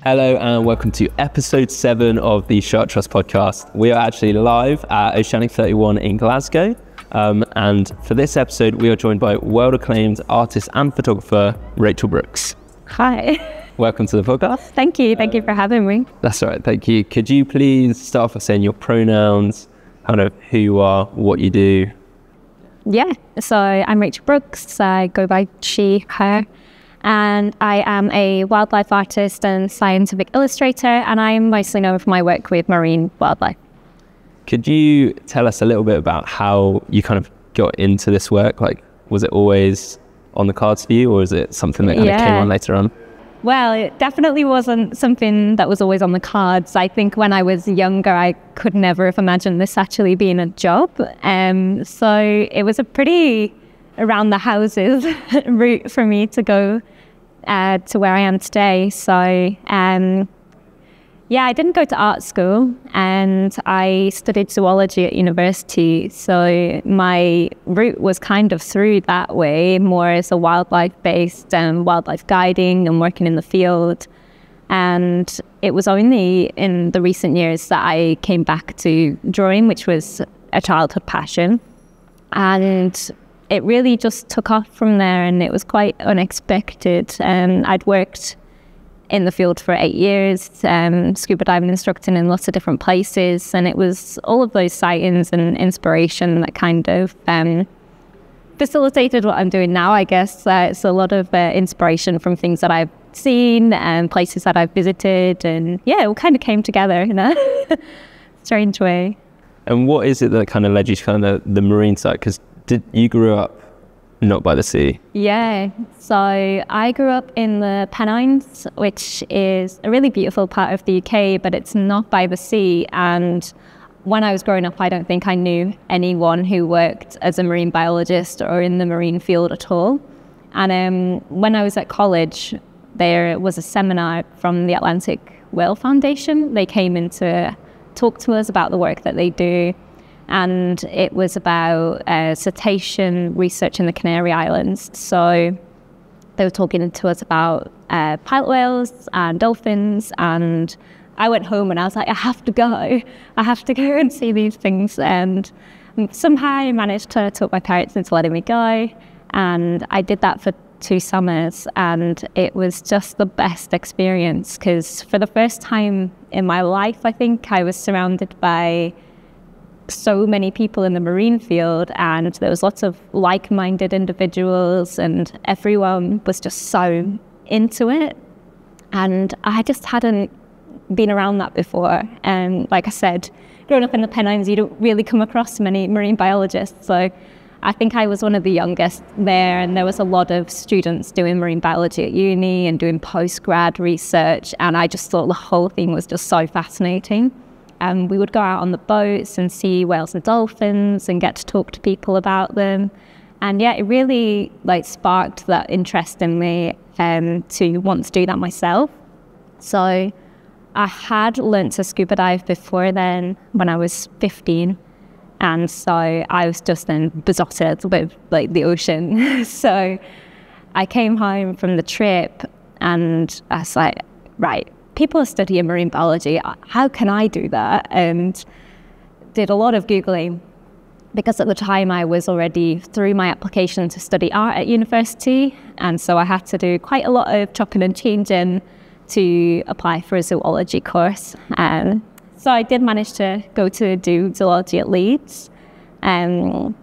Hello and welcome to episode 7 of the Shark Trust podcast. We are actually live at Oceanic 31 in Glasgow. And for this episode, we are joined by world-acclaimed artist and photographer, Rachel Brooks. Hi. Welcome to the podcast. Thank you. Thank you for having me. That's all right. Thank you. Could you please start off by saying your pronouns, kind of who you are, what you do? Yeah. So I'm Rachel Brooks. I go by she, her. And I am a wildlife artist and scientific illustrator, and I'm mostly known for my work with marine wildlife. Could you tell us a little bit about how you kind of got into this work? Like, was it always on the cards for you, or is it something that kind of came on later on? Well, it definitely wasn't something that was always on the cards. I think when I was younger, I could never have imagined this actually being a job. So it was a pretty around the houses route for me to go to where I am today. So I didn't go to art school, and I studied zoology at university. So my route was kind of through that way, more as a wildlife-based wildlife guiding and working in the field. And it was only in the recent years that I came back to drawing, which was a childhood passion. And it really just took off from there, and it was quite unexpected. I'd worked in the field for 8 years, scuba diving instructing in lots of different places, and it was all of those sightings and inspiration that kind of facilitated what I'm doing now, I guess. It's a lot of inspiration from things that I've seen and places that I've visited, and it all kind of came together in a strange way. And what is it that kind of led you to kind of the marine side? Because you grew up not by the sea? Yeah, so I grew up in the Pennines, which is a really beautiful part of the UK, but it's not by the sea. And when I was growing up, I don't think I knew anyone who worked as a marine biologist or in the marine field at all. And when I was at college, there was a seminar from the Atlantic Whale Foundation. They came in to talk to us about the work that they do. And it was about cetacean research in the Canary Islands. So they were talking to us about pilot whales and dolphins. And I went home and I was like, I have to go and see these things. And somehow I managed to talk my parents into letting me go. And I did that for 2 summers. And it was just the best experience, because for the first time in my life, I think I was surrounded by so many people in the marine field, and there was lots of like-minded individuals, and everyone was just so into it. And I just hadn't been around that before. And like I said, growing up in the Pennines, you don't really come across many marine biologists. So I think I was one of the youngest there, and there was a lot of students doing marine biology at uni and doing post-grad research. And I just thought the whole thing was just so fascinating. And we would go out on the boats and see whales and dolphins and get to talk to people about them. And it really sparked that interest in me to want to do that myself. So I had learnt to scuba dive before then when I was 15. And so I was just then besotted with the ocean. So I came home from the trip and I was like, right, people are studying marine biology. How can I do that? And did a lot of Googling, because at the time I was already through my application to study art at university. And so I had to do quite a lot of chopping and changing to apply for a zoology course. So I did manage to go to do zoology at Leeds. I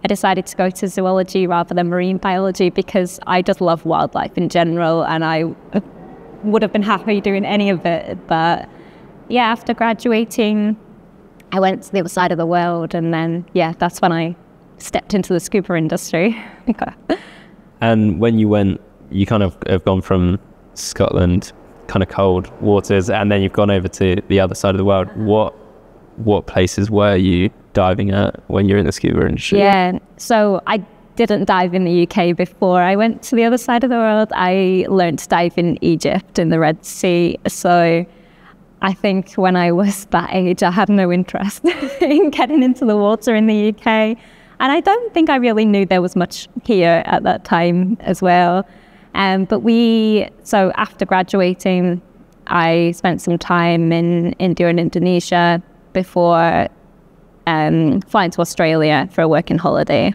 decided to go to zoology rather than marine biology because I just love wildlife in general, and I would have been happy doing any of it. But after graduating, I went to the other side of the world, and then that's when I stepped into the scuba industry. And when you went, you kind of have gone from Scotland, kind of cold waters, and then you've gone over to the other side of the world. What places were you diving at when you're in the scuba industry? So I didn't dive in the UK before I went to the other side of the world. I learned to dive in Egypt in the Red Sea. So I think when I was that age, I had no interest in getting into the water in the UK. And I don't think I really knew there was much here at that time as well. But so after graduating, I spent some time in India and Indonesia before flying to Australia for a working holiday.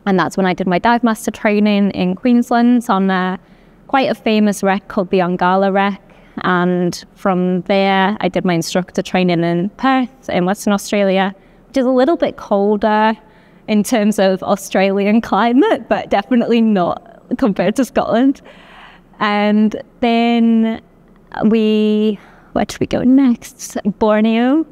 And that's when I did my dive master training in Queensland on quite a famous wreck called the Ongala wreck. And from there, I did my instructor training in Perth in Western Australia, which is a little bit colder in terms of Australian climate, but definitely not compared to Scotland. And then where did we go next? Borneo.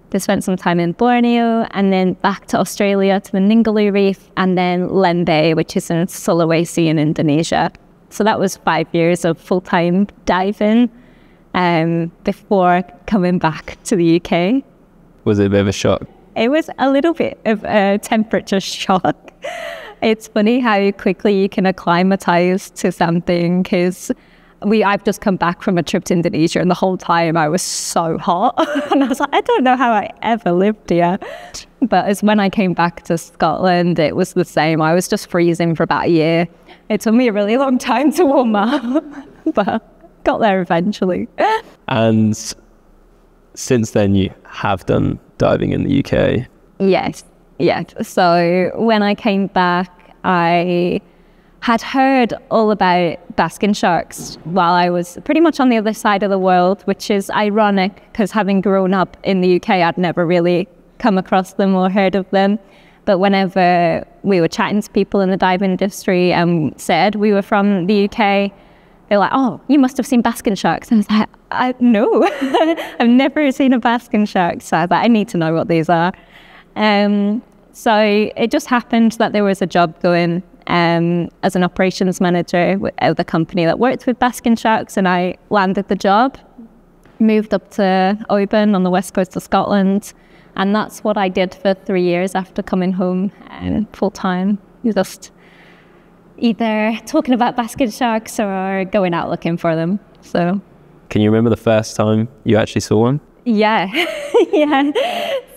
They spent some time in Borneo and then back to Australia to the Ningaloo Reef and then Lembeh, which is in Sulawesi in Indonesia. So that was 5 years of full-time diving before coming back to the UK. Was it a bit of a shock? It was a little bit of a temperature shock. It's funny how quickly you can acclimatize to something, because I've just come back from a trip to Indonesia and the whole time I was so hot. And I was like, I don't know how I ever lived here. But as when I came back to Scotland, it was the same. I was just freezing for about a year. It took me a really long time to warm up, but got there eventually. And since then you have done diving in the UK? Yes. So when I came back, I had heard all about basking sharks while I was pretty much on the other side of the world, which is ironic because having grown up in the UK, I'd never really come across them or heard of them. But whenever we were chatting to people in the dive industry and said we were from the UK, they're like, oh, you must have seen basking sharks. And I was like, no, I've never seen a basking shark. So I was like, I need to know what these are. So it just happened that there was a job going as an operations manager at the company that worked with basking sharks, and I landed the job, moved up to Oban on the west coast of Scotland, and that's what I did for 3 years after coming home full time. Just either talking about basking sharks or going out looking for them. So, can you remember the first time you actually saw one? Yeah.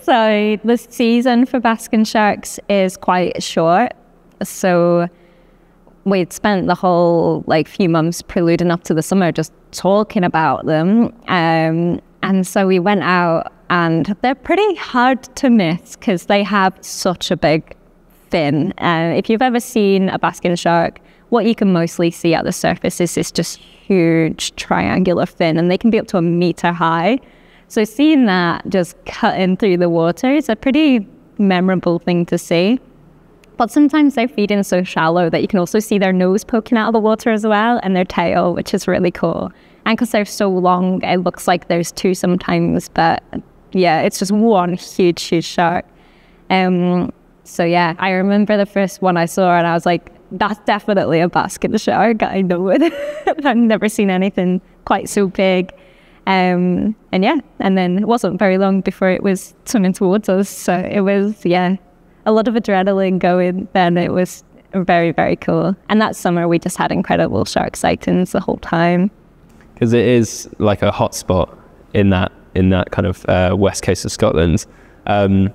So the season for basking sharks is quite short. So we'd spent the whole few months preluding up to the summer just talking about them. And so we went out, and they're pretty hard to miss because they have such a big fin. If you've ever seen a basking shark, what you can mostly see at the surface is this just huge triangular fin, and they can be up to 1 meter high. So seeing that just cutting through the water is a pretty memorable thing to see. But sometimes they're feeding so shallow that you can also see their nose poking out of the water as well, and their tail, which is really cool. And because they're so long, it looks like there's two sometimes, but yeah, it's just one huge shark. So yeah, I remember the first one I saw and I was like, that's definitely a basking shark. I know it. I've never seen anything quite so big. And then it wasn't very long before it was swimming towards us. So it was, a lot of adrenaline going then. It was very, very cool. And that summer we just had incredible shark sightings the whole time. Because it is like a hot spot in that kind of west coast of Scotland. And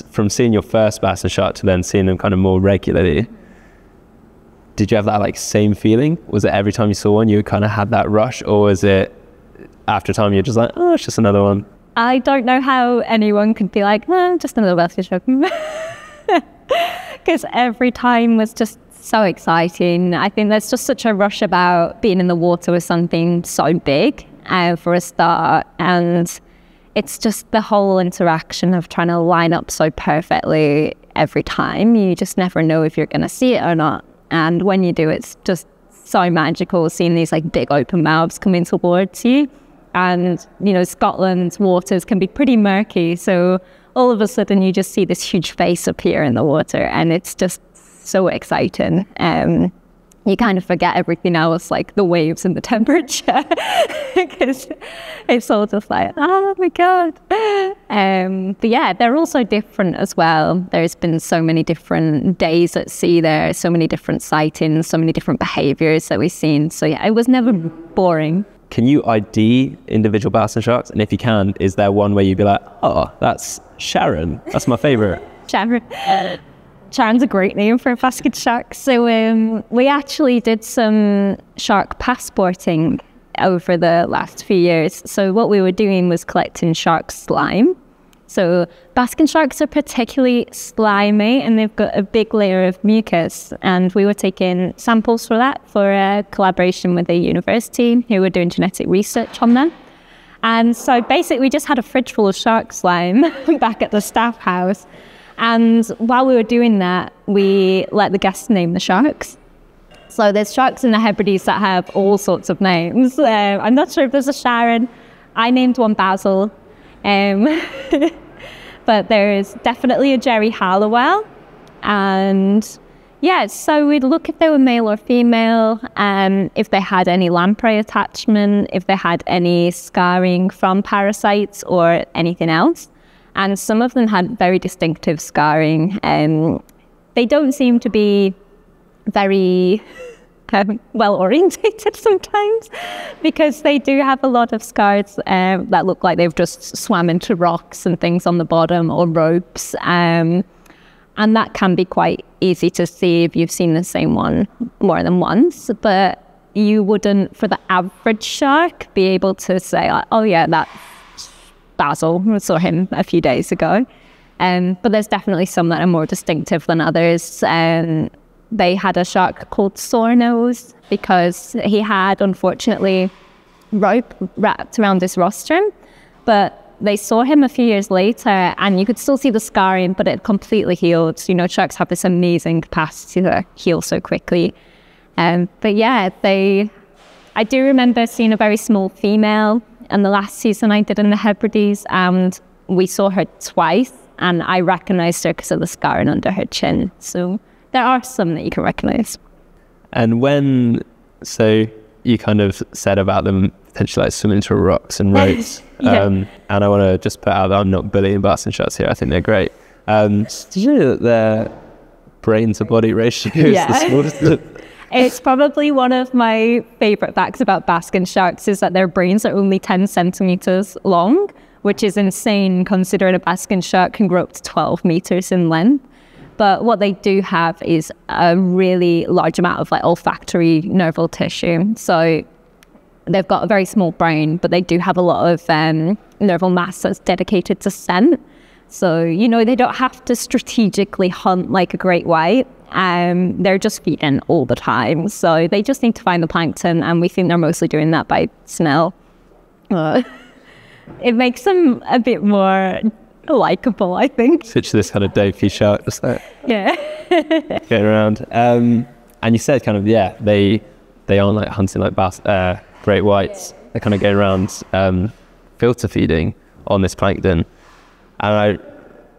from seeing your first basking shark to then seeing them kind of more regularly, did you have that same feeling? Was it every time you saw one you kind of had that rush, or was it after time you're just like, oh, it's just another one? I don't know how anyone could be like, just another basking shark. Because every time was just so exciting. I think there's just such a rush about being in the water with something so big for a start. And it's just the whole interaction of trying to line up so perfectly every time. You just never know if you're going to see it or not. And when you do, it's just so magical seeing these big open mouths coming towards you. And, Scotland's waters can be pretty murky. So all of a sudden you just see this huge face appear in the water, and it's just so exciting. You kind of forget everything else, like the waves and the temperature, because it's all just like, oh my God. But yeah, they're also different as well. There's been so many different days at sea there, so many different sightings, so many different behaviors that we've seen. So yeah, it was never boring. Can you ID individual basking sharks? And if you can, is there one where you'd be like, oh, that's Sharon. That's my favorite. Sharon. Sharon's a great name for a basking shark. So we actually did some shark passporting over the last few years. So what we were doing was collecting shark slime. So basking sharks are particularly slimy, and they've got a big layer of mucus. And we were taking samples for that for a collaboration with a university who were doing genetic research on them. And so basically we just had a fridge full of shark slime back at the staff house. And while we were doing that, we let the guests name the sharks. So there's sharks in the Hebrides that have all sorts of names. I'm not sure if there's a Sharon. I named one Basil. But there is definitely a Jerry Halliwell. And yeah, so we'd look if they were male or female, if they had any lamprey attachment, if they had any scarring from parasites or anything else. And some of them had very distinctive scarring. They don't seem to be very well orientated sometimes, because they do have a lot of scars that look like they've just swam into rocks and things on the bottom, or ropes, and that can be quite easy to see if you've seen the same one more than once. But you wouldn't, for the average shark, be able to say, oh yeah, that's Basil, I saw him a few days ago. But there's definitely some that are more distinctive than others. They had a shark called Sore Nose because he had, unfortunately, rope wrapped around his rostrum. But they saw him a few years later, and you could still see the scarring, but it completely healed. You know, sharks have this amazing capacity to heal so quickly. But yeah, I do remember seeing a very small female in the last season I did in the Hebrides, and we saw her twice, and I recognized her because of the scarring under her chin. So there are some that you can recognize. And so you kind of said about them potentially like swimming through rocks and ropes. Yeah. And I want to just put out that I'm not bullying basking sharks here. I think they're great. Did you know that their brain to body ratio is the smallest? It's probably one of my favorite facts about basking sharks is that their brains are only 10 centimeters long, which is insane considering a basking shark can grow up to 12 meters in length. But what they do have is a really large amount of like olfactory nerval tissue. So they've got a very small brain, but they do have a lot of nerval mass that's dedicated to scent. So, you know, they don't have to strategically hunt like a great white. They're just feeding all the time. So they just need to find the plankton, and we think they're mostly doing that by smell. It makes them a bit more likable, I think. Picture this kind of dopey shark, just like going around. And you said kind of, yeah, they aren't like hunting like great whites. They're kind of going around filter feeding on this plankton. And I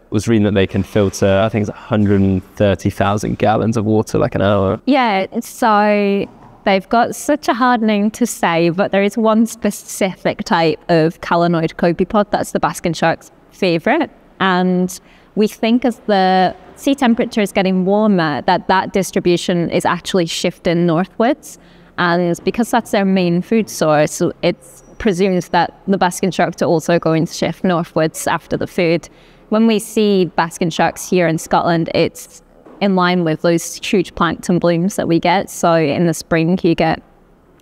was reading that they can filter, I think it's 130,000 gallons of water like an hour. Yeah, so they've got such a hard name to say, but there is one specific type of calanoid copepod that's the basking shark's favorite. And we think as the sea temperature is getting warmer, that distribution is actually shifting northwards. And because that's their main food source, it's presumed that the basking sharks are also going to shift northwards after the food. When we see basking sharks here in Scotland, it's in line with those huge plankton blooms that we get. So in the spring, you get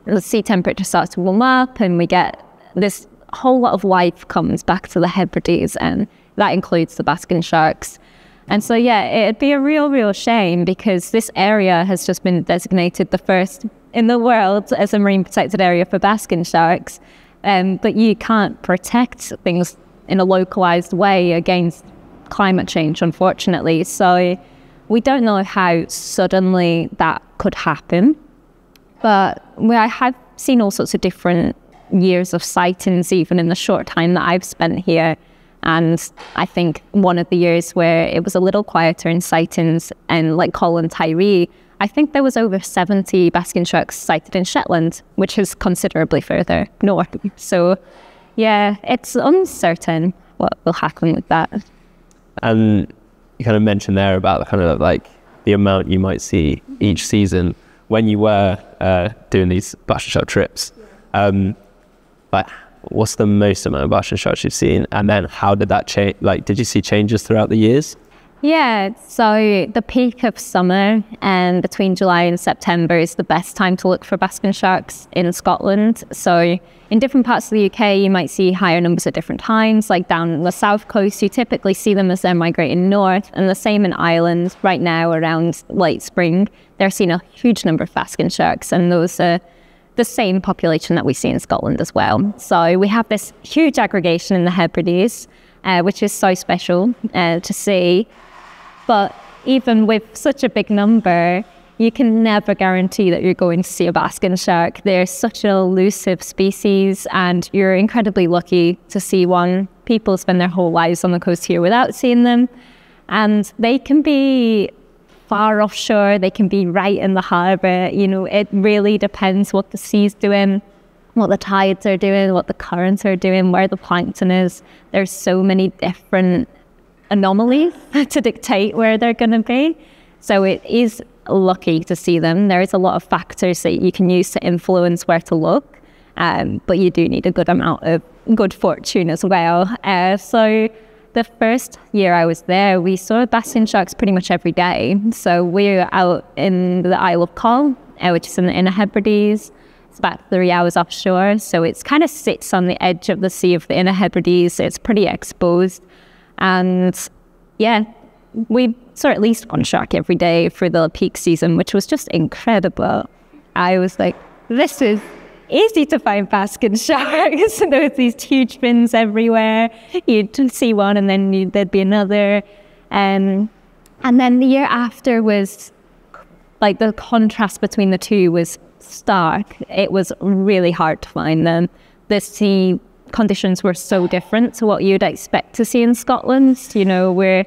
the sea temperature starts to warm up, and we get this whole lot of life comes back to the Hebrides, and that includes the basking sharks. And so, yeah, it'd be a real shame, because this area has just been designated the first in the world as a marine protected area for basking sharks. But you can't protect things in a localized way against climate change, unfortunately. So we don't know how suddenly that could happen. But I have seen all sorts of different years of sightings, even in the short time that I've spent here. And I think one of the years where it was a little quieter in sightings, and like Colin Tyree, I think there was over 70 basking sharks sighted in Shetland, which is considerably further north. So yeah, it's uncertain what will happen with that. And you kind of mentioned there about the kind of like the amount you might see each season when you were doing these basking shark trips. Like, what's the most amount of basking sharks you've seen? And then how did that change? Like, did you see changes throughout the years? Yeah, so the peak of summer and between July and September is the best time to look for basking sharks in Scotland. So in different parts of the UK, you might see higher numbers at different times. Like down the south coast, you typically see them as they're migrating north, and the same in Ireland right now around late spring. They're seeing a huge number of basking sharks, and those are the same population that we see in Scotland as well. So we have this huge aggregation in the Hebrides, which is so special to see. But even with such a big number, you can never guarantee that you're going to see a basking shark. They're such an elusive species, and you're incredibly lucky to see one. People spend their whole lives on the coast here without seeing them. And they can be far offshore, they can be right in the harbour. You know, it really depends what the sea's doing, what the tides are doing, what the currents are doing, where the plankton is. There's so many different anomalies to dictate where they're going to be. So it is lucky to see them. There is a lot of factors that you can use to influence where to look, but you do need a good amount of good fortune as well. So the first year I was there, we saw basking sharks pretty much every day. So we're out in the Isle of Coll, which is in the Inner Hebrides. It's about 3 hours offshore, so it kind of sits on the edge of the Sea of the Inner Hebrides. So it's pretty exposed. And yeah, we saw at least one shark every day for the peak season, which was just incredible. I was like, this is easy to find basking sharks. There was these huge fins everywhere. You'd see one and then there'd be another. And then the year after was like the contrast between the two was stark. It was really hard to find them. The sea conditions were so different to what you'd expect to see in Scotland. You know, we're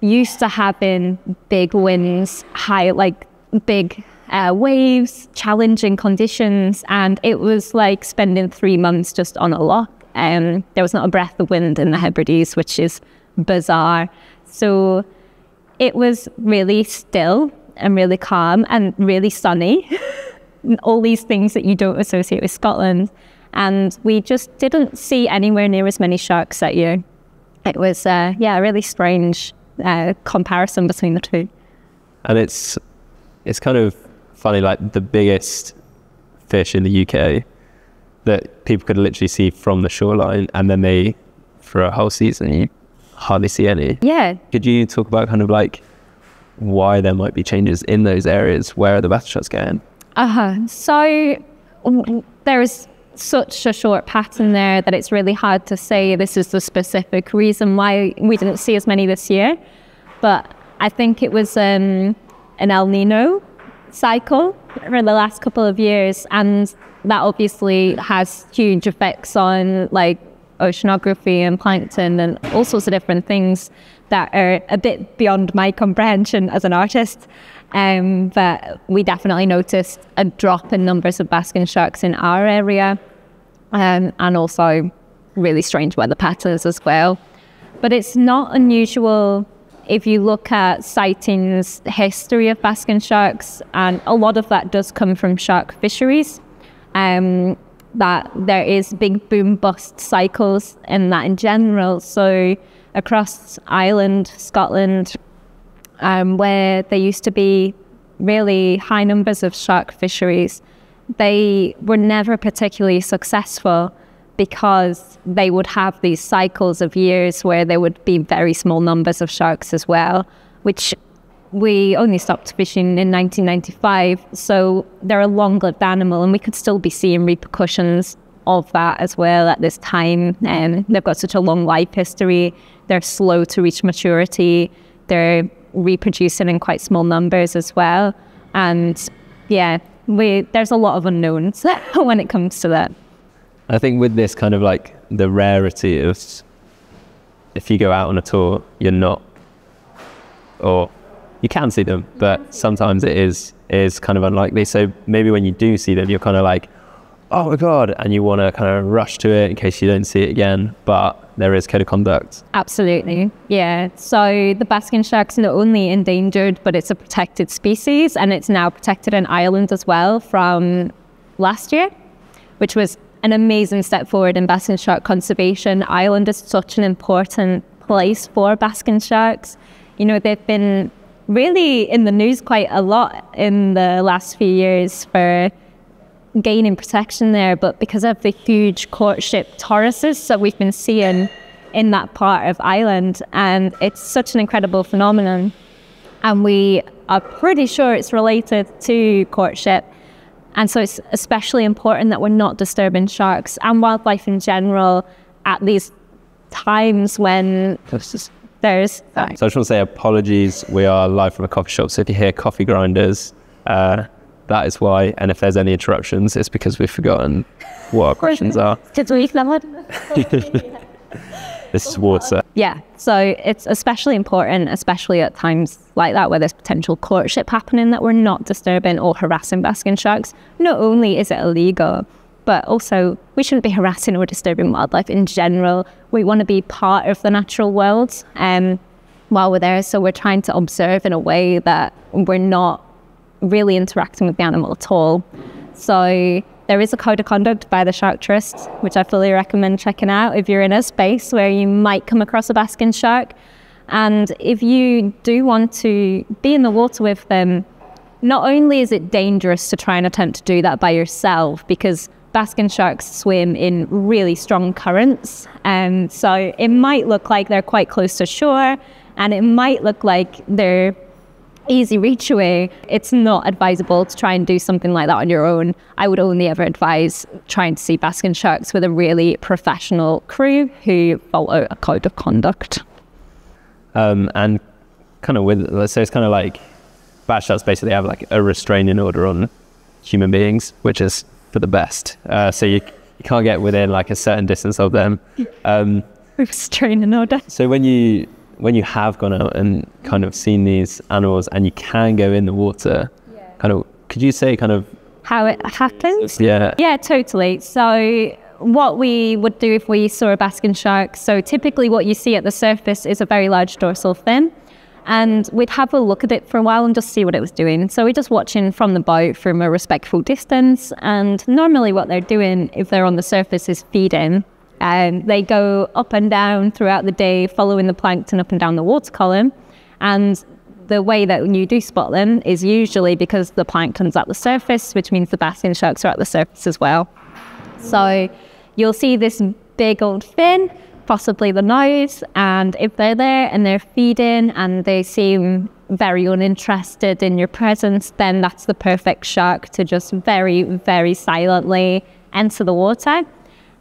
used to having big winds, high, like big waves, challenging conditions, and it was like spending 3 months just on a lock. There was not a breath of wind in the Hebrides, which is bizarre. So it was really still and really calm and really sunny. All these things that you don't associate with Scotland. And we just didn't see anywhere near as many sharks that year. It was, a really strange comparison between the two. And it's kind of funny, like the biggest fish in the UK that people could literally see from the shoreline, and then for a whole season, you hardly see any. Yeah. Could you talk about kind of like why there might be changes in those areas? Where are the basking sharks going? So there is such a short pattern there that it's really hard to say this is the specific reason why we didn't see as many this year. But I think it was an El Nino cycle for the last couple of years, and that obviously has huge effects on like oceanography and plankton and all sorts of different things that are a bit beyond my comprehension as an artist. But we definitely noticed a drop in numbers of basking sharks in our area, and also really strange weather patterns as well. But it's not unusual if you look at sightings, history of basking sharks, and a lot of that does come from shark fisheries. That there is big boom bust cycles in that in general. So across Ireland, Scotland, where there used to be really high numbers of shark fisheries, they were never particularly successful because they would have these cycles of years where there would be very small numbers of sharks as well, which we only stopped fishing in 1995. So they're a long-lived animal, and we could still be seeing repercussions of that as well at this time. And they've got such a long life history. They're slow to reach maturity. They're reproducing in quite small numbers as well. And yeah, there's a lot of unknowns when it comes to that. I think with this kind of like the rarity of, if you go out on a tour, you're not, or you can see them, but sometimes it is kind of unlikely. So maybe when you do see them, you're kind of like, oh my God, and you want to kind of rush to it in case you don't see it again. But there is code of conduct. Absolutely. Yeah. So the basking shark's not only endangered, but it's a protected species, and it's now protected in Ireland as well from last year, which was an amazing step forward in basking shark conservation. Ireland is such an important place for basking sharks. You know, they've been really in the news quite a lot in the last few years for gaining protection there, but because of the huge courtship tortoises that we've been seeing in that part of Ireland, and it's such an incredible phenomenon, and we are pretty sure it's related to courtship. And so it's especially important that we're not disturbing sharks and wildlife in general at these times when there's... So I just want to say apologies. We are live from a coffee shop, so if you hear coffee grinders, that is why. And if there's any interruptions, it's because we've forgotten what our questions are. This is water. Yeah, so it's especially important, especially at times like that where there's potential courtship happening, that we're not disturbing or harassing basking sharks. Not only is it illegal, but also we shouldn't be harassing or disturbing wildlife in general. We want to be part of the natural world while we're there. So we're trying to observe in a way that we're not really interacting with the animal at all. So there is a code of conduct by the Shark Trust, which I fully recommend checking out if you're in a space where you might come across a basking shark. And if you do want to be in the water with them, not only is it dangerous to try and attempt to do that by yourself, because basking sharks swim in really strong currents, and so it might look like they're quite close to shore, and it might look like they're easy reach away. It's not advisable to try and do something like that on your own. I would only ever advise trying to see basking sharks with a really professional crew who follow a code of conduct. And kind of with, let's say it's kind of like bass sharks basically have like a restraining order on human beings, which is for the best. So you can't get within like a certain distance of them. Restraining order. So when you have gone out and kind of seen these animals and you can go in the water, kind of, could you say kind of how it happens? Yeah, totally. So what we would do if we saw a basking shark, so typically what you see at the surface is a very large dorsal fin, and we'd have a look at it for a while and just see what it was doing. So we're just watching from the boat from a respectful distance, and normally what they're doing if they're on the surface is feeding. And they go up and down throughout the day, following the plankton up and down the water column. And the way that you do spot them is usually because the plankton's at the surface, which means the basking sharks are at the surface as well. So you'll see this big old fin, possibly the nose, and if they're there and they're feeding and they seem very uninterested in your presence, then that's the perfect shark to just very, very silently enter the water.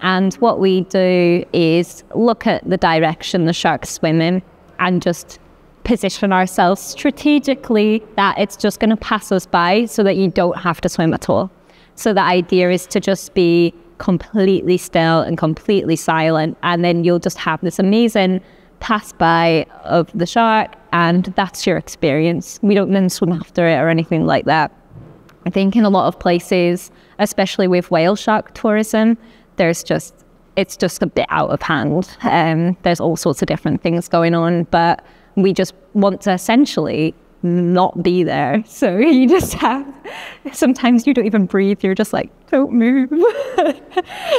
And what we do is look at the direction the shark's swimming and just position ourselves strategically that it's just going to pass us by so that you don't have to swim at all. So the idea is to just be completely still and completely silent, and then you'll just have this amazing pass by of the shark, and that's your experience. We don't then swim after it or anything like that. I think in a lot of places, especially with whale shark tourism, it's just a bit out of hand. There's all sorts of different things going on, but we just want to essentially not be there. So you just have, sometimes you don't even breathe, you're just like, don't move.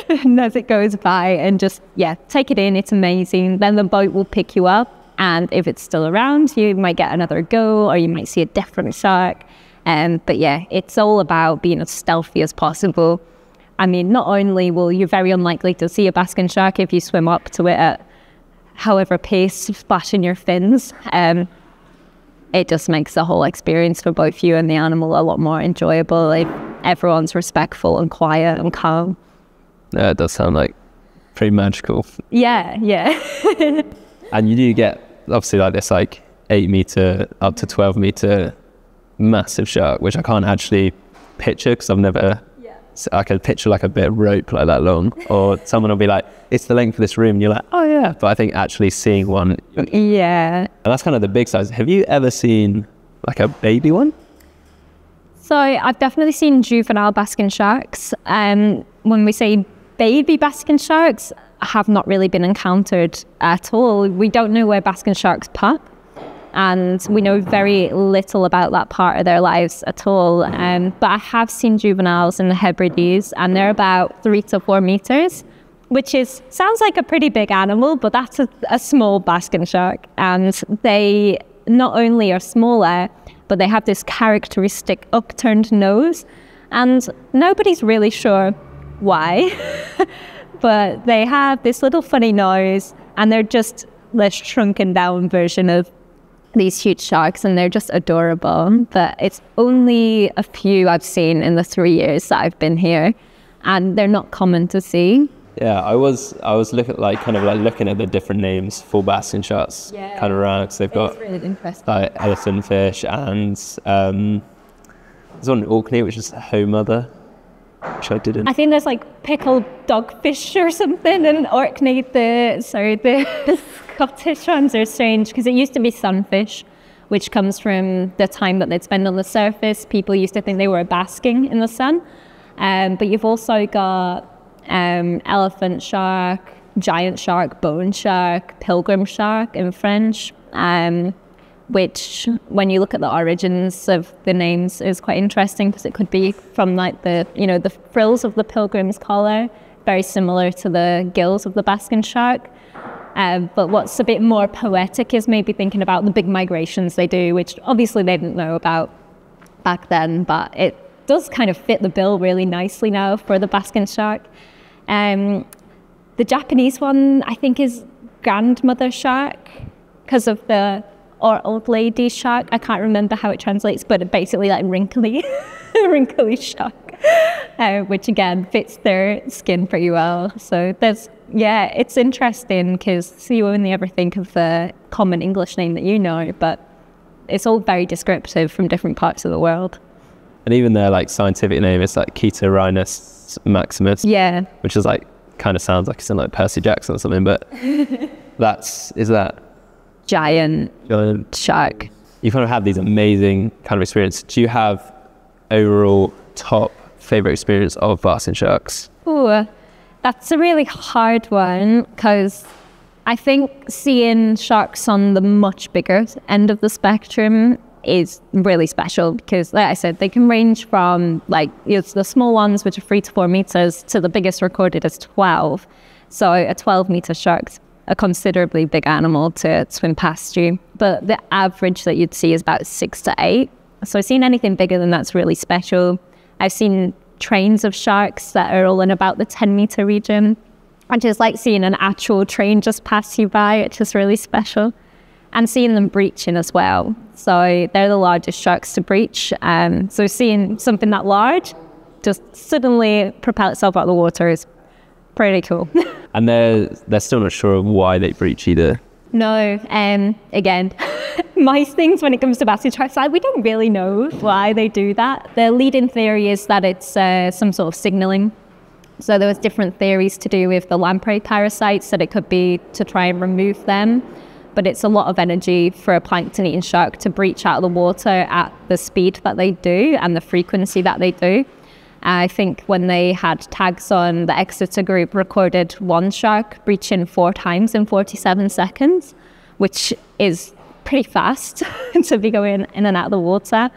And as it goes by, and just, take it in, it's amazing. Then the boat will pick you up, and if it's still around, you might get another go, or you might see a different shark. But it's all about being as stealthy as possible. I mean, not only will you very unlikely to see a basking shark if you swim up to it at however pace, splashing your fins, it just makes the whole experience for both you and the animal a lot more enjoyable if everyone's respectful and quiet and calm. Yeah, it does sound like pretty magical. Yeah. And you do get, obviously, like this, like 8 meter up to 12 meter massive shark, which I can't actually picture because I've never... So I could picture like a bit of rope like that long, or someone will be like, it's the length of this room, and you're like, oh yeah. But I think actually seeing one, and that's kind of the big size. Have you ever seen like a baby one? So I've definitely seen juvenile basking sharks. When we say baby basking sharks, have not really been encountered at all. We don't know where basking sharks pup, and we know very little about that part of their lives at all. But I have seen juveniles in the Hebrides, and they're about 3 to 4 meters, which sounds like a pretty big animal, but that's a small basking shark. And they not only are smaller, but they have this characteristic upturned nose, and nobody's really sure why. But they have this little funny nose, and they're just the shrunken down version of these huge sharks, and they're just adorable. But it's only a few I've seen in the 3 years that I've been here, and they're not common to see. Yeah, I was looking looking at the different names for basking sharks, kind of around, because they've got really interesting. like elephant fish, and there's one in Orkney which is home mother, which I didn't. I think there's like pickled dogfish or something in Orkney. The Scottish ones are strange because it used to be sunfish, which comes from the time that they'd spend on the surface. People used to think they were basking in the sun. But you've also got elephant shark, giant shark, bone shark, pilgrim shark in French, which when you look at the origins of the names is quite interesting because it could be from like the frills of the pilgrim's collar, very similar to the gills of the basking shark. But what's a bit more poetic is maybe thinking about the big migrations they do, which obviously they didn't know about back then, but it does kind of fit the bill really nicely now for the basking shark. The Japanese one, I think, is grandmother shark because of or old lady shark. I can't remember how it translates, but it basically like wrinkly, wrinkly shark, which again fits their skin pretty well. So it's interesting because you only ever think of the common English name that you know, but it's all very descriptive from different parts of the world. And even their like scientific name is like Chetorhinus maximus. Yeah. Which is like, kind of sounds like it's in like Percy Jackson or something, but is that giant shark. You kind of have these amazing kind of experiences. Do you have overall top favorite experience of basking sharks? Ooh, that's a really hard one because I think seeing sharks on the much bigger end of the spectrum is really special because, like I said, they can range from the small ones, which are 3 to 4 meters, to the biggest recorded as 12. So a 12-meter shark's a considerably big animal to swim past you. But the average that you'd see is about 6 to 8. So seeing anything bigger than that's really special. I've seen trains of sharks that are all in about the 10-meter region. And just like seeing an actual train just pass you by, it's just really special. And seeing them breaching as well. So they're the largest sharks to breach. So seeing something that large just suddenly propel itself out of the water is pretty cool. And they're still not sure of why they breach either. No, again, my things when it comes to basking sharks, we don't really know why they do that. The leading theory is that it's some sort of signaling. So there was different theories to do with the lamprey parasites, that it could be to try and remove them. But it's a lot of energy for a plankton-eating shark to breach out of the water at the speed that they do and the frequency that they do. I think when they had tags on, the Exeter group recorded one shark breaching 4 times in 47 seconds, which is pretty fast to be going in and out of the water.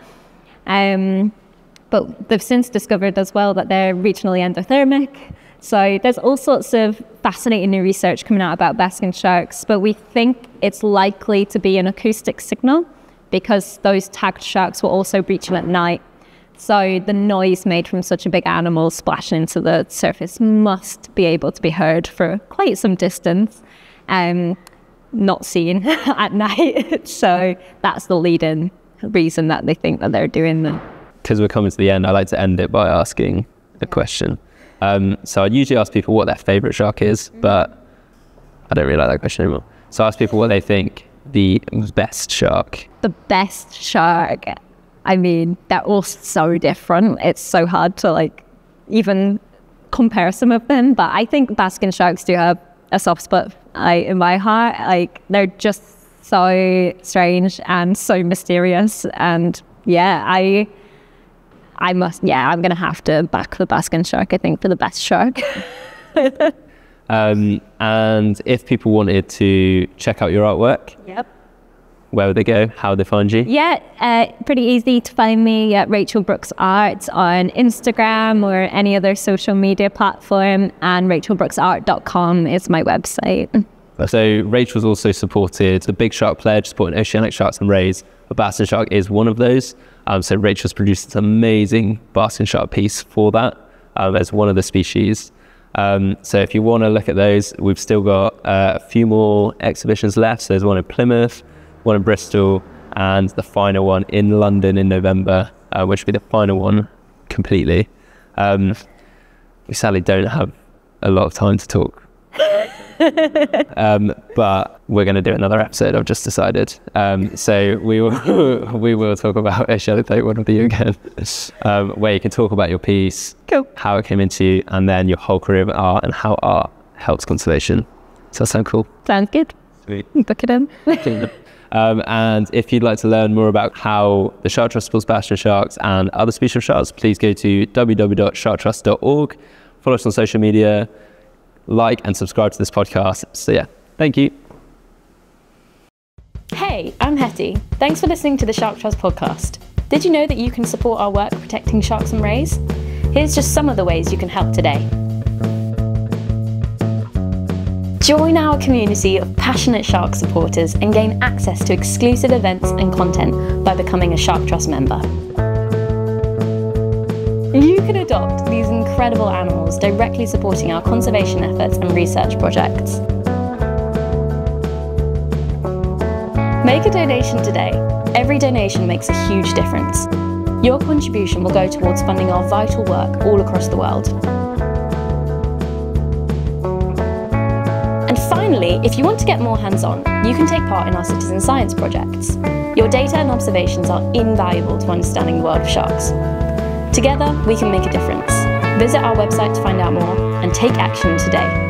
But they've since discovered as well that they're regionally endothermic. So there's all sorts of fascinating new research coming out about basking sharks, but we think it's likely to be an acoustic signal because those tagged sharks were also breaching at night. So the noise made from such a big animal splashing into the surface must be able to be heard for quite some distance, not seen at night. So that's the leading reason that they think that they're doing that. Because we're coming to the end, I like to end it by asking a question. So I usually ask people what their favorite shark is, but I don't really like that question anymore. So I ask people what they think the best shark. The best shark. I mean, they're all so different. It's so hard to even compare some of them. But I think basking sharks do have a soft spot in my heart. They're just so strange and so mysterious. And yeah, I'm going to have to back the basking shark, I think, for the best shark. And if people wanted to check out your artwork, yep, where would they go? How would they find you? Yeah, pretty easy to find me at Rachel Brooks Art on Instagram or any other social media platform, and rachelbrooksart.com is my website. So Rachel's also supported the Big Shark Pledge, supporting oceanic sharks and rays. A basking shark is one of those. So Rachel's produced an amazing basking shark piece for that as one of the species. So if you want to look at those, we've still got a few more exhibitions left. So there's one in Plymouth, one in Bristol, and the final one in London in November, which will be the final one completely. We sadly don't have a lot of time to talk. But we're going to do another episode, I've just decided. So we will talk about Oceanic 31 with you again, where you can talk about your piece, Cool. how it came into you, and then your whole career of art and how art helps conservation. Does that sound cool? Sounds good. Sweet. Book it in. And if you'd like to learn more about how the Shark Trust supports basking sharks and other species of sharks, please go to www.sharktrust.org. Follow us on social media, like and subscribe to this podcast. So yeah, thank you. Hey, I'm Hetty. Thanks for listening to the Shark Trust podcast. Did you know that you can support our work protecting sharks and rays? Here's just some of the ways you can help today. Join our community of passionate shark supporters and gain access to exclusive events and content by becoming a Shark Trust member. You can adopt these incredible animals, directly supporting our conservation efforts and research projects. Make a donation today. Every donation makes a huge difference. Your contribution will go towards funding our vital work all across the world. And finally, if you want to get more hands-on, you can take part in our citizen science projects. Your data and observations are invaluable to understanding the world of sharks. Together, we can make a difference. Visit our website to find out more and take action today.